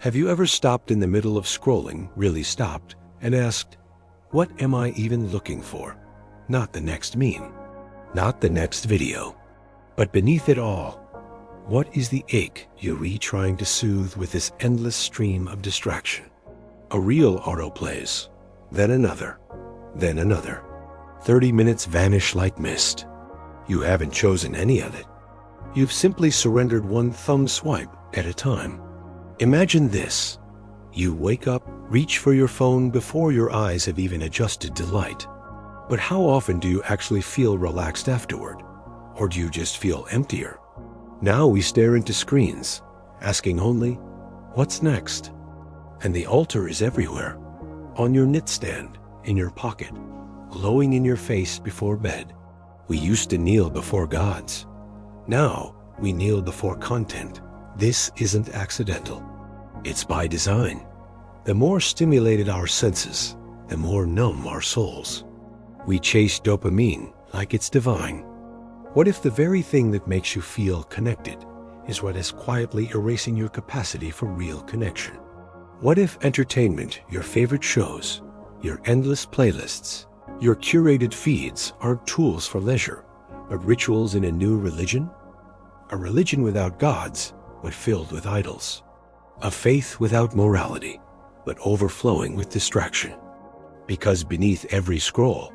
Have you ever stopped in the middle of scrolling, really stopped, and asked, what am I even looking for? Not the next meme, not the next video, but beneath it all, what is the ache you're trying to soothe with this endless stream of distraction? A reel autoplays, then another, then another. 30 minutes vanish like mist. You haven't chosen any of it. You've simply surrendered one thumb swipe at a time. Imagine this. You wake up, reach for your phone before your eyes have even adjusted to light. But how often do you actually feel relaxed afterward? Or do you just feel emptier? Now we stare into screens, asking only, what's next? And the altar is everywhere. On your nightstand, in your pocket, glowing in your face before bed. We used to kneel before gods. Now we kneel before content. This isn't accidental. It's by design. The more stimulated our senses, the more numb our souls. We chase dopamine like it's divine. What if the very thing that makes you feel connected is what is quietly erasing your capacity for real connection? What if entertainment, your favorite shows, your endless playlists, your curated feeds aren't tools for leisure, but rituals in a new religion? A religion without gods, but filled with idols. A faith without morality, but overflowing with distraction. Because beneath every scroll,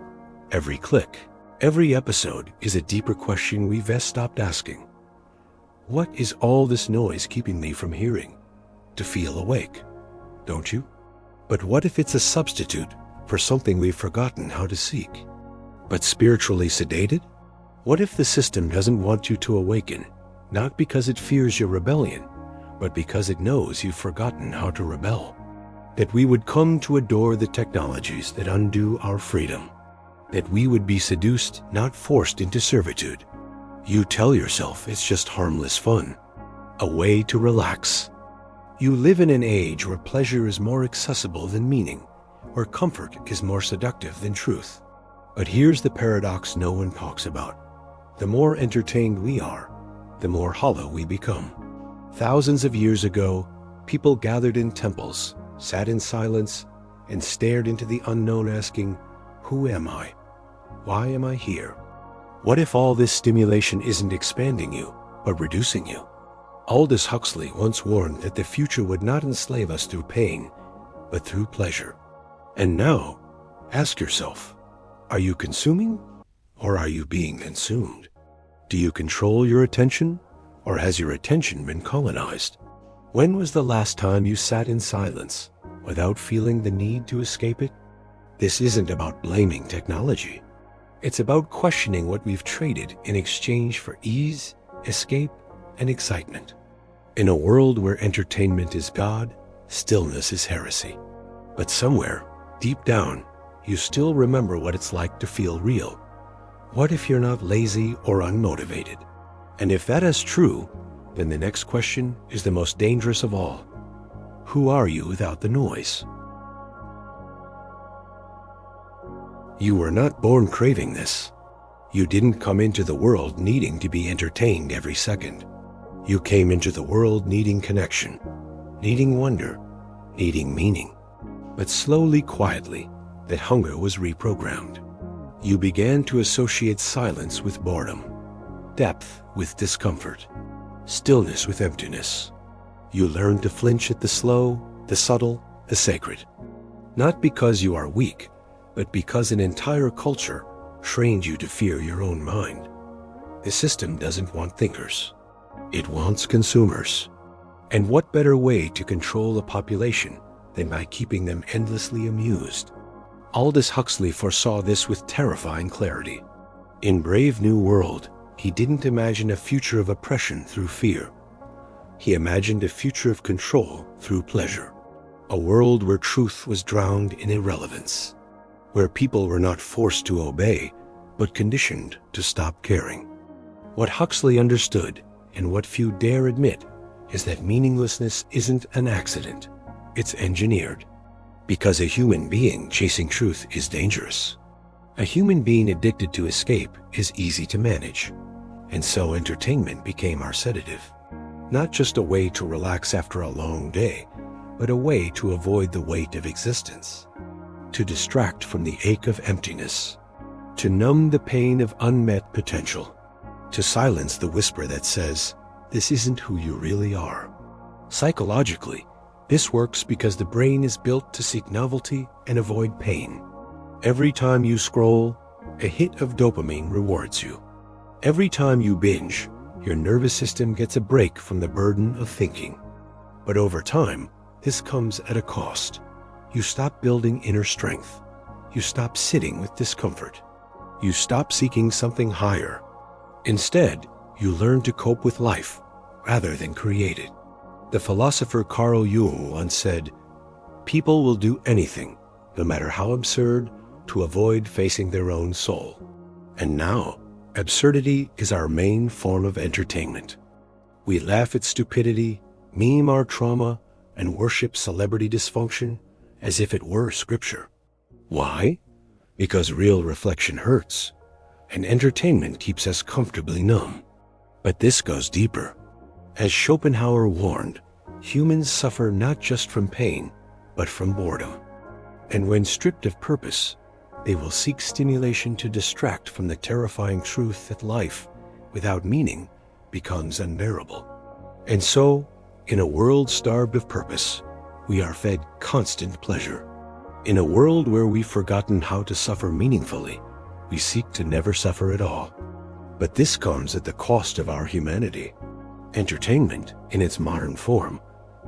every click, every episode is a deeper question we've stopped asking. What is all this noise keeping me from hearing? To feel awake, don't you? But what if it's a substitute for something we've forgotten how to seek? But spiritually sedated? What if the system doesn't want you to awaken, not because it fears your rebellion, but because it knows you've forgotten how to rebel? That we would come to adore the technologies that undo our freedom. That we would be seduced, not forced into servitude. You tell yourself it's just harmless fun, a way to relax. You live in an age where pleasure is more accessible than meaning, where comfort is more seductive than truth. But here's the paradox no one talks about. The more entertained we are, the more hollow we become. Thousands of years ago, people gathered in temples, sat in silence, and stared into the unknown asking, who am I? Why am I here? What if all this stimulation isn't expanding you, but reducing you? Aldous Huxley once warned that the future would not enslave us through pain, but through pleasure. And now, ask yourself, are you consuming, or are you being consumed? Do you control your attention, or has your attention been colonized? When was the last time you sat in silence, without feeling the need to escape it? This isn't about blaming technology. It's about questioning what we've traded in exchange for ease, escape, and excitement. In a world where entertainment is God, stillness is heresy. But somewhere, deep down, you still remember what it's like to feel real. What if you're not lazy or unmotivated? And if that is true, then the next question is the most dangerous of all. Who are you without the noise? You were not born craving this. You didn't come into the world needing to be entertained every second. You came into the world needing connection, needing wonder, needing meaning. But slowly, quietly, that hunger was reprogrammed. You began to associate silence with boredom, depth with discomfort, stillness with emptiness. You learned to flinch at the slow, the subtle, the sacred. Not because you are weak, but because an entire culture trained you to fear your own mind. The system doesn't want thinkers. It wants consumers. And what better way to control a population than by keeping them endlessly amused? Aldous Huxley foresaw this with terrifying clarity. In Brave New World, he didn't imagine a future of oppression through fear. He imagined a future of control through pleasure. A world where truth was drowned in irrelevance. Where people were not forced to obey, but conditioned to stop caring. What Huxley understood, and what few dare admit, is that meaninglessness isn't an accident. It's engineered. Because a human being chasing truth is dangerous. A human being addicted to escape is easy to manage. And so entertainment became our sedative. Not just a way to relax after a long day, but a way to avoid the weight of existence, to distract from the ache of emptiness, to numb the pain of unmet potential, to silence the whisper that says, "This isn't who you really are." Psychologically, this works because the brain is built to seek novelty and avoid pain. Every time you scroll, a hit of dopamine rewards you. Every time you binge, your nervous system gets a break from the burden of thinking. But over time, this comes at a cost. You stop building inner strength. You stop sitting with discomfort. You stop seeking something higher. Instead, you learn to cope with life rather than create it. The philosopher Carl Jung once said, "People will do anything, no matter how absurd, to avoid facing their own soul." And now, absurdity is our main form of entertainment. We laugh at stupidity, meme our trauma, and worship celebrity dysfunction as if it were scripture. Why? Because real reflection hurts, and entertainment keeps us comfortably numb. But this goes deeper. As Schopenhauer warned, humans suffer not just from pain, but from boredom. And when stripped of purpose, they will seek stimulation to distract from the terrifying truth that life, without meaning, becomes unbearable. And so, in a world starved of purpose, we are fed constant pleasure. In a world where we've forgotten how to suffer meaningfully, we seek to never suffer at all. But this comes at the cost of our humanity. Entertainment, in its modern form,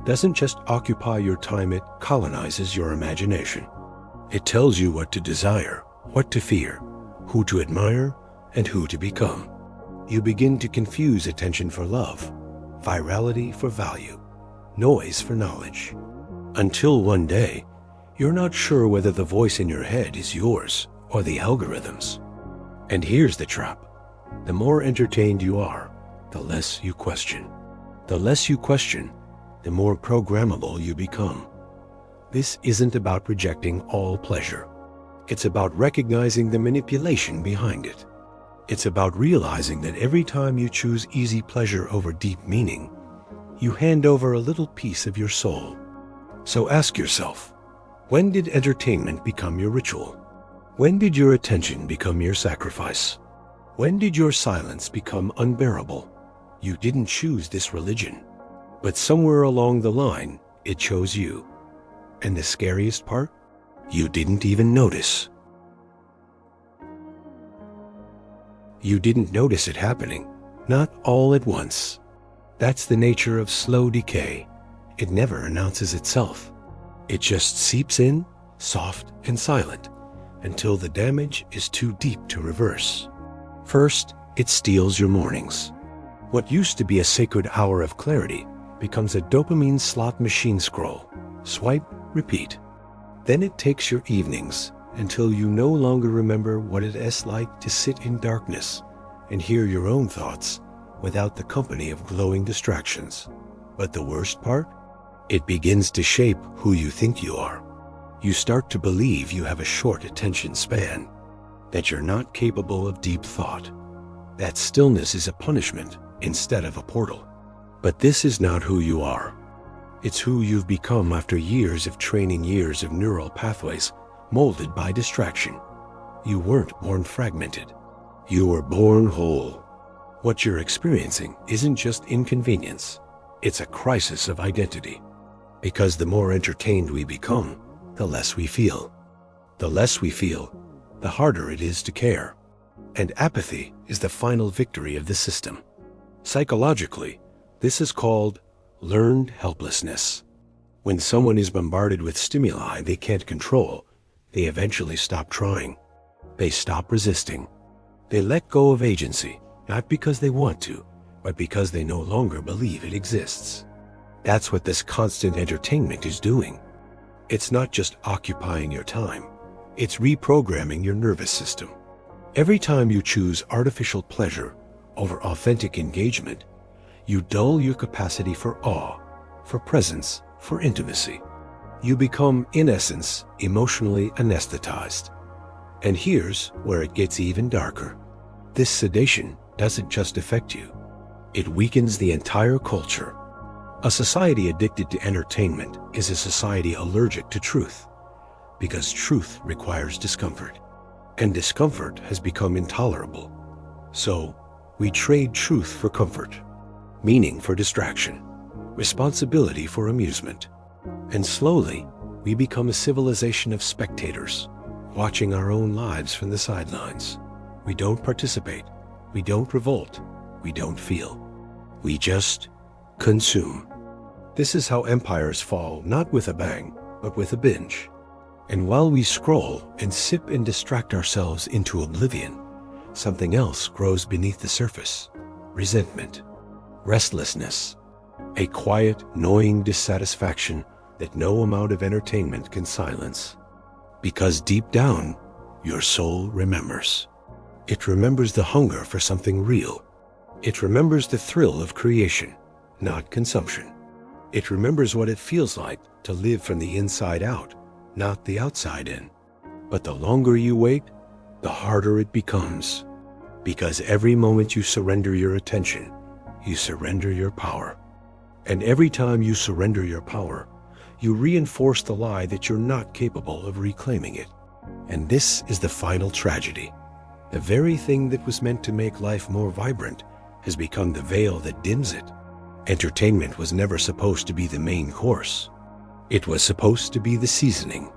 doesn't just occupy your time, it colonizes your imagination. It tells you what to desire, what to fear, who to admire, and who to become. You begin to confuse attention for love, virality for value, noise for knowledge. Until one day, you're not sure whether the voice in your head is yours or the algorithm's. And here's the trap. The more entertained you are, the less you question. The less you question, the more programmable you become. This isn't about rejecting all pleasure. It's about recognizing the manipulation behind it. It's about realizing that every time you choose easy pleasure over deep meaning, you hand over a little piece of your soul. So ask yourself, when did entertainment become your ritual? When did your attention become your sacrifice? When did your silence become unbearable? You didn't choose this religion, but somewhere along the line, it chose you. And the scariest part? You didn't even notice. You didn't notice it happening, not all at once. That's the nature of slow decay. It never announces itself. It just seeps in, soft and silent, until the damage is too deep to reverse. First, it steals your mornings. What used to be a sacred hour of clarity becomes a dopamine slot machine scroll. Swipe, repeat. Then it takes your evenings until you no longer remember what it is like to sit in darkness and hear your own thoughts without the company of glowing distractions. But the worst part? It begins to shape who you think you are. You start to believe you have a short attention span, that you're not capable of deep thought, that stillness is a punishment instead of a portal. But this is not who you are. It's who you've become after years of training, years of neural pathways molded by distraction. You weren't born fragmented. You were born whole. What you're experiencing isn't just inconvenience. It's a crisis of identity. Because the more entertained we become, the less we feel. The less we feel, the harder it is to care. And apathy is the final victory of the system. Psychologically, this is called learned helplessness. When someone is bombarded with stimuli they can't control, they eventually stop trying. They stop resisting. They let go of agency, not because they want to, but because they no longer believe it exists. That's what this constant entertainment is doing. It's not just occupying your time, it's reprogramming your nervous system. Every time you choose artificial pleasure over authentic engagement, you dull your capacity for awe, for presence, for intimacy. You become, in essence, emotionally anesthetized. And here's where it gets even darker. This sedation doesn't just affect you. It weakens the entire culture. A society addicted to entertainment is a society allergic to truth, because truth requires discomfort, and discomfort has become intolerable. So, we trade truth for comfort, meaning for distraction, responsibility for amusement, and slowly we become a civilization of spectators, watching our own lives from the sidelines. We don't participate, we don't revolt, we don't feel. We just consume. This is how empires fall, not with a bang, but with a binge. And while we scroll and sip and distract ourselves into oblivion, something else grows beneath the surface. Resentment, restlessness, a quiet, gnawing dissatisfaction that no amount of entertainment can silence. Because deep down, your soul remembers. It remembers the hunger for something real. It remembers the thrill of creation, not consumption. It remembers what it feels like to live from the inside out, not the outside in. But the longer you wait, the harder it becomes. Because every moment you surrender your attention, you surrender your power. And every time you surrender your power, you reinforce the lie that you're not capable of reclaiming it. And this is the final tragedy. The very thing that was meant to make life more vibrant has become the veil that dims it. Entertainment was never supposed to be the main course. It was supposed to be the seasoning.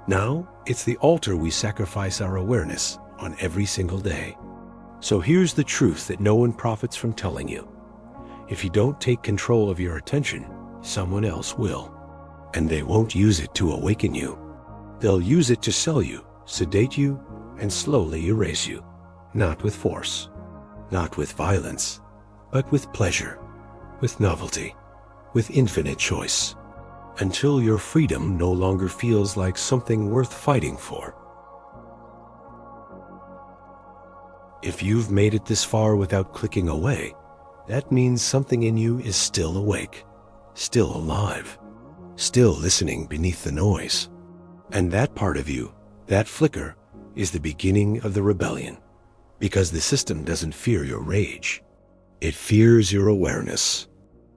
Now, it's the altar we sacrifice our awareness on every single day. So here's the truth that no one profits from telling you. If you don't take control of your attention, someone else will. And they won't use it to awaken you. They'll use it to sell you, sedate you, and slowly erase you. Not with force, not with violence, but with pleasure, with novelty, with infinite choice, until your freedom no longer feels like something worth fighting for. If you've made it this far without clicking away, that means something in you is still awake, still alive, still listening beneath the noise. And that part of you, that flicker, is the beginning of the rebellion, because the system doesn't fear your rage. It fears your awareness.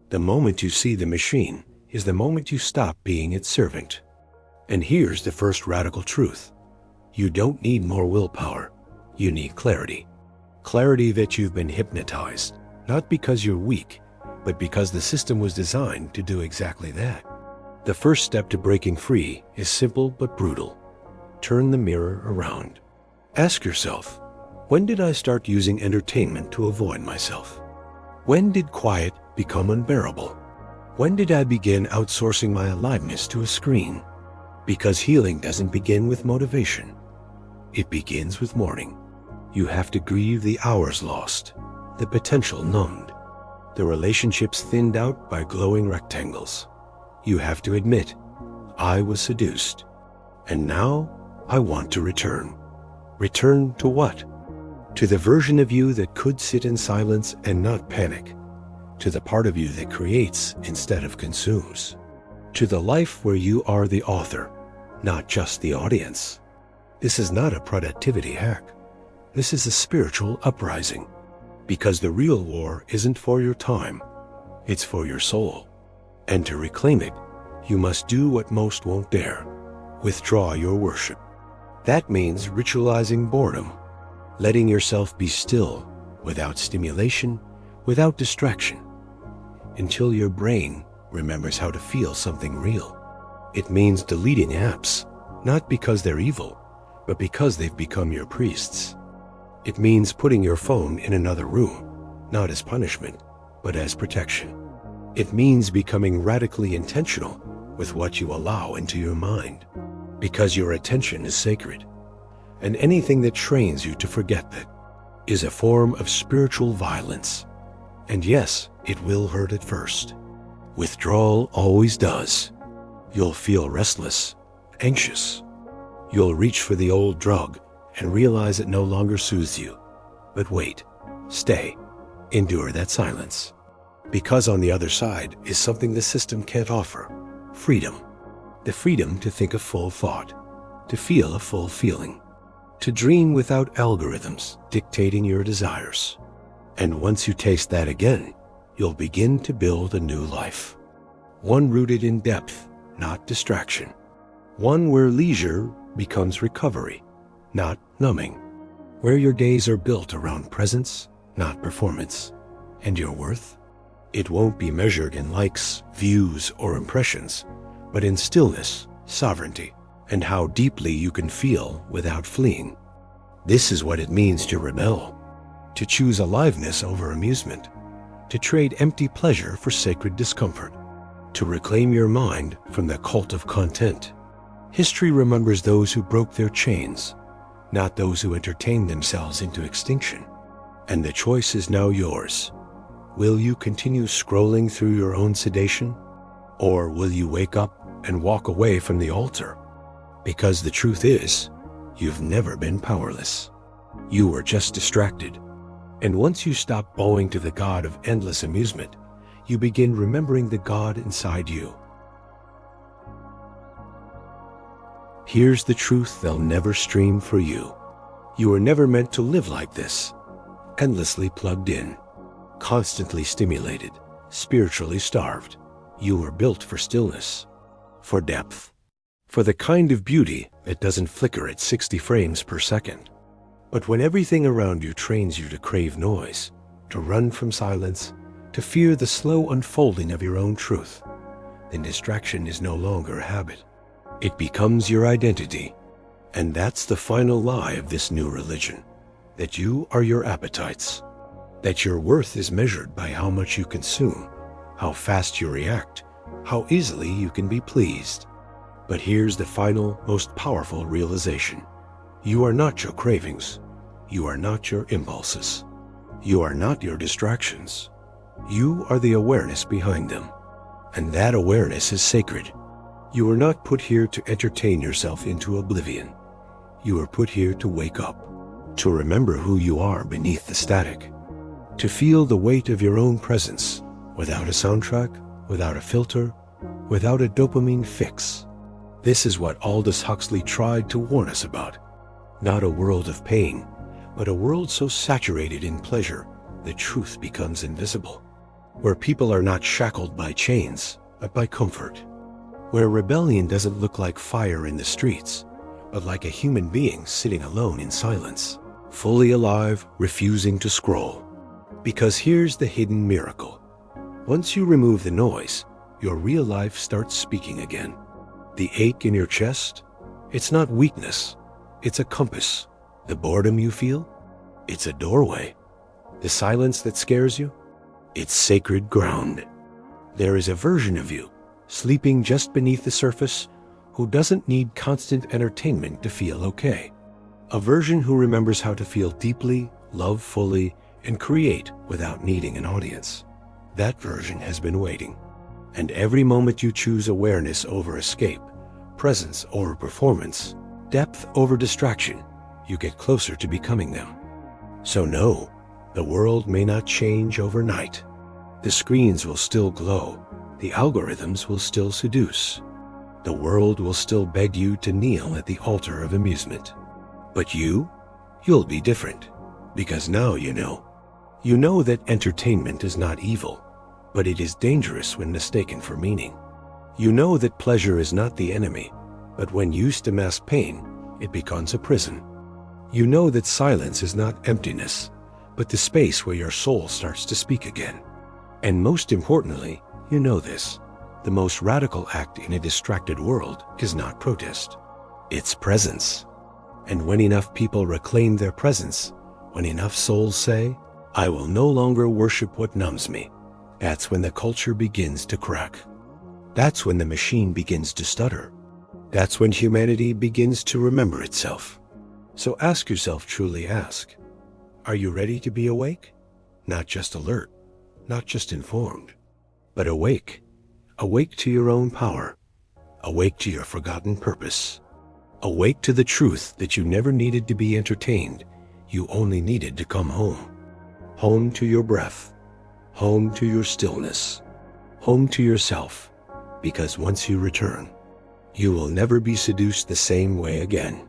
The moment you see the machine is the moment you stop being its servant. And here's the first radical truth. You don't need more willpower. You need clarity. Clarity that you've been hypnotized, not because you're weak, but because the system was designed to do exactly that. The first step to breaking free is simple but brutal. Turn the mirror around. Ask yourself, when did I start using entertainment to avoid myself? When did quiet become unbearable? When did I begin outsourcing my aliveness to a screen? Because healing doesn't begin with motivation. It begins with mourning. You have to grieve the hours lost, the potential numbed, the relationships thinned out by glowing rectangles. You have to admit, I was seduced, and now I want to return. Return to what? To the version of you that could sit in silence and not panic. To the part of you that creates instead of consumes. To the life where you are the author, not just the audience. This is not a productivity hack. This is a spiritual uprising. Because the real war isn't for your time, it's for your soul. And to reclaim it, you must do what most won't dare. Withdraw your worship. That means ritualizing boredom, letting yourself be still, without stimulation, without distraction, until your brain remembers how to feel something real. It means deleting apps, not because they're evil, but because they've become your priests. It means putting your phone in another room, not as punishment, but as protection. It means becoming radically intentional with what you allow into your mind, because your attention is sacred, and anything that trains you to forget that is a form of spiritual violence. And yes, it will hurt at first. Withdrawal always does. You'll feel restless, anxious. You'll reach for the old drug and realize it no longer soothes you. But wait, stay, endure that silence. Because on the other side is something the system can't offer: freedom. The freedom to think a full thought, to feel a full feeling, to dream without algorithms dictating your desires. And once you taste that again, you'll begin to build a new life. one rooted in depth, not distraction, one where leisure becomes recovery, not numbing, where your days are built around presence, not performance, and your worth, it won't be measured in likes, views, or impressions, but in stillness, sovereignty, and how deeply you can feel without fleeing. This is what it means to rebel, to choose aliveness over amusement, to trade empty pleasure for sacred discomfort, to reclaim your mind from the cult of content. History remembers those who broke their chains, not those who entertained themselves into extinction. And the choice is now yours. Will you continue scrolling through your own sedation? Or will you wake up and walk away from the altar? Because the truth is, you've never been powerless. You were just distracted. And once you stop bowing to the god of endless amusement, you begin remembering the God inside you. Here's the truth they'll never stream for you. You were never meant to live like this, endlessly plugged in, constantly stimulated, spiritually starved. You were built for stillness, for depth, for the kind of beauty that doesn't flicker at 60 frames per second. But when everything around you trains you to crave noise, to run from silence, to fear the slow unfolding of your own truth, then distraction is no longer a habit. It becomes your identity. And that's the final lie of this new religion, that you are your appetites, that your worth is measured by how much you consume, how fast you react, how easily you can be pleased. But here's the final, most powerful realization. You are not your cravings. You are not your impulses. You are not your distractions. You are the awareness behind them. And that awareness is sacred. You were not put here to entertain yourself into oblivion. You were put here to wake up, to remember who you are beneath the static, to feel the weight of your own presence, without a soundtrack, without a filter, without a dopamine fix. This is what Aldous Huxley tried to warn us about. Not a world of pain, but a world so saturated in pleasure, the truth becomes invisible. Where people are not shackled by chains, but by comfort. Where rebellion doesn't look like fire in the streets, but like a human being sitting alone in silence, fully alive, refusing to scroll. Because here's the hidden miracle. Once you remove the noise, your real life starts speaking again. The ache in your chest, it's not weakness, it's a compass. The boredom you feel, it's a doorway. The silence that scares you, it's sacred ground. There is a version of you, sleeping just beneath the surface, who doesn't need constant entertainment to feel okay. A version who remembers how to feel deeply, love fully, and create without needing an audience. That version has been waiting. And every moment you choose awareness over escape, presence over performance, depth over distraction, you get closer to becoming them. So no, the world may not change overnight. The screens will still glow. The algorithms will still seduce. The world will still beg you to kneel at the altar of amusement. But you'll be different. Because now you know. You know that entertainment is not evil, but it is dangerous when mistaken for meaning. You know that pleasure is not the enemy, but when used to mask pain, it becomes a prison. You know that silence is not emptiness, but the space where your soul starts to speak again. And most importantly, you know this. The most radical act in a distracted world is not protest. It's presence. And when enough people reclaim their presence, when enough souls say, I will no longer worship what numbs me, that's when the culture begins to crack. That's when the machine begins to stutter. That's when humanity begins to remember itself. So ask yourself, truly ask, are you ready to be awake? Not just alert, not just informed, but awake. Awake to your own power. Awake to your forgotten purpose. Awake to the truth that you never needed to be entertained. You only needed to come home. Home to your breath. Home to your stillness. Home to yourself. Because once you return, you will never be seduced the same way again.